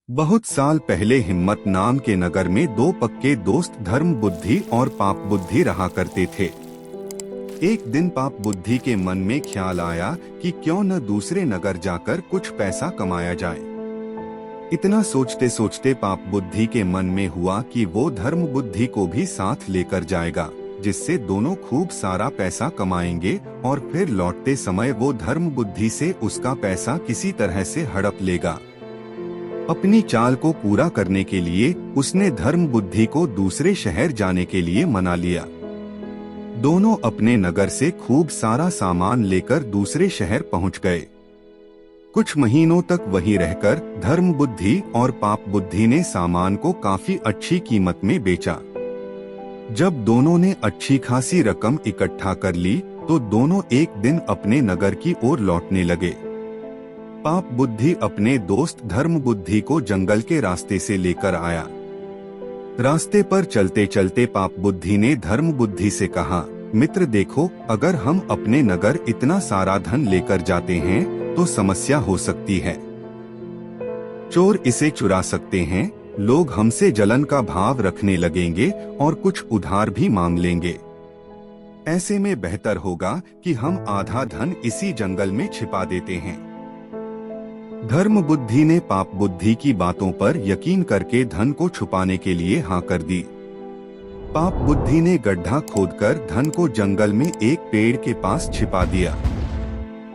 बहुत साल पहले हिम्मत नाम के नगर में दो पक्के दोस्त धर्म बुद्धि और पाप बुद्धि रहा करते थे। एक दिन पाप बुद्धि के मन में ख्याल आया कि क्यों न दूसरे नगर जाकर कुछ पैसा कमाया जाए। इतना सोचते सोचते पाप बुद्धि के मन में हुआ कि वो धर्म बुद्धि को भी साथ लेकर जाएगा, जिससे दोनों खूब सारा पैसा कमाएंगे और फिर लौटते समय वो धर्म बुद्धि से उसका पैसा किसी तरह से हड़प लेगा। अपनी चाल को पूरा करने के लिए उसने धर्म बुद्धि को दूसरे शहर जाने के लिए मना लिया। दोनों अपने नगर से खूब सारा सामान लेकर दूसरे शहर पहुंच गए। कुछ महीनों तक वहीं रहकर धर्म बुद्धि और पाप बुद्धि ने सामान को काफी अच्छी कीमत में बेचा। जब दोनों ने अच्छी खासी रकम इकट्ठा कर ली तो दोनों एक दिन अपने नगर की ओर लौटने लगे। पाप बुद्धि अपने दोस्त धर्म बुद्धि को जंगल के रास्ते से लेकर आया। रास्ते पर चलते चलते पाप बुद्धि ने धर्म बुद्धि से कहा, मित्र देखो, अगर हम अपने नगर इतना सारा धन लेकर जाते हैं तो समस्या हो सकती है। चोर इसे चुरा सकते हैं, लोग हमसे जलन का भाव रखने लगेंगे और कुछ उधार भी मांग लेंगे। ऐसे में बेहतर होगा कि हम आधा धन इसी जंगल में छिपा देते हैं। धर्म बुद्धि ने पाप बुद्धि की बातों पर यकीन करके धन को छुपाने के लिए हाँ कर दी। पाप बुद्धि ने गड्ढा खोदकर धन को जंगल में एक पेड़ के पास छिपा दिया।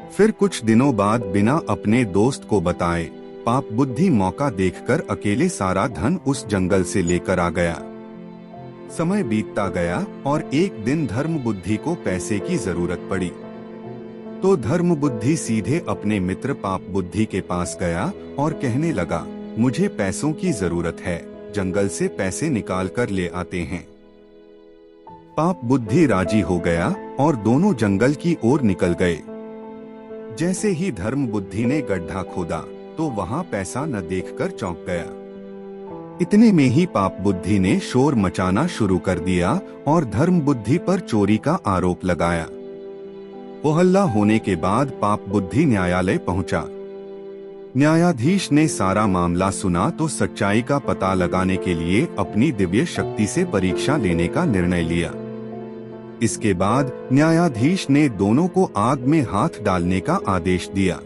फिर कुछ दिनों बाद बिना अपने दोस्त को बताए पाप बुद्धि मौका देखकर अकेले सारा धन उस जंगल से लेकर आ गया। समय बीतता गया और एक दिन धर्म बुद्धि को पैसे की जरूरत पड़ी तो धर्म बुद्धि सीधे अपने मित्र पाप बुद्धि के पास गया और कहने लगा, मुझे पैसों की जरूरत है, जंगल से पैसे निकाल कर ले आते हैं। पाप बुद्धि राजी हो गया और दोनों जंगल की ओर निकल गए। जैसे ही धर्म बुद्धि ने गड्ढा खोदा तो वहां पैसा न देखकर चौंक गया। इतने में ही पाप बुद्धि ने शोर मचाना शुरू कर दिया और धर्म बुद्धि पर चोरी का आरोप लगाया। वो हल्ला होने के बाद पाप बुद्धि न्यायालय पहुंचा। न्यायाधीश ने सारा मामला सुना तो सच्चाई का पता लगाने के लिए अपनी दिव्य शक्ति से परीक्षा लेने का निर्णय लिया। इसके बाद न्यायाधीश ने दोनों को आग में हाथ डालने का आदेश दिया।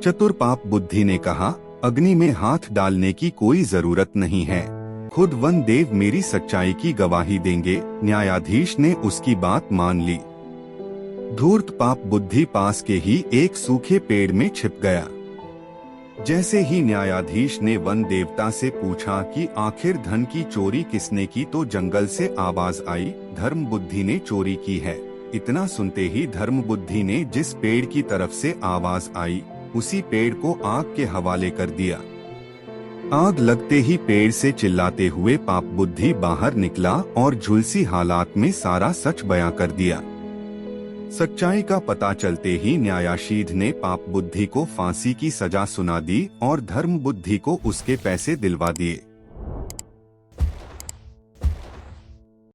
चतुर पाप बुद्धि ने कहा, अग्नि में हाथ डालने की कोई जरूरत नहीं है, खुद वन देव मेरी सच्चाई की गवाही देंगे। न्यायाधीश ने उसकी बात मान ली। धूर्त पाप बुद्धि पास के ही एक सूखे पेड़ में छिप गया। जैसे ही न्यायाधीश ने वन देवता से पूछा कि आखिर धन की चोरी किसने की तो जंगल से आवाज आई, धर्म बुद्धि ने चोरी की है। इतना सुनते ही धर्म बुद्धि ने जिस पेड़ की तरफ से आवाज आई उसी पेड़ को आग के हवाले कर दिया। आग लगते ही पेड़ से चिल्लाते हुए पाप बुद्धि बाहर निकला और झुलसी हालात में सारा सच बयां कर दिया। सच्चाई का पता चलते ही न्यायाधीश ने पाप बुद्धि को फांसी की सजा सुना दी और धर्म बुद्धि को उसके पैसे दिलवा दिए।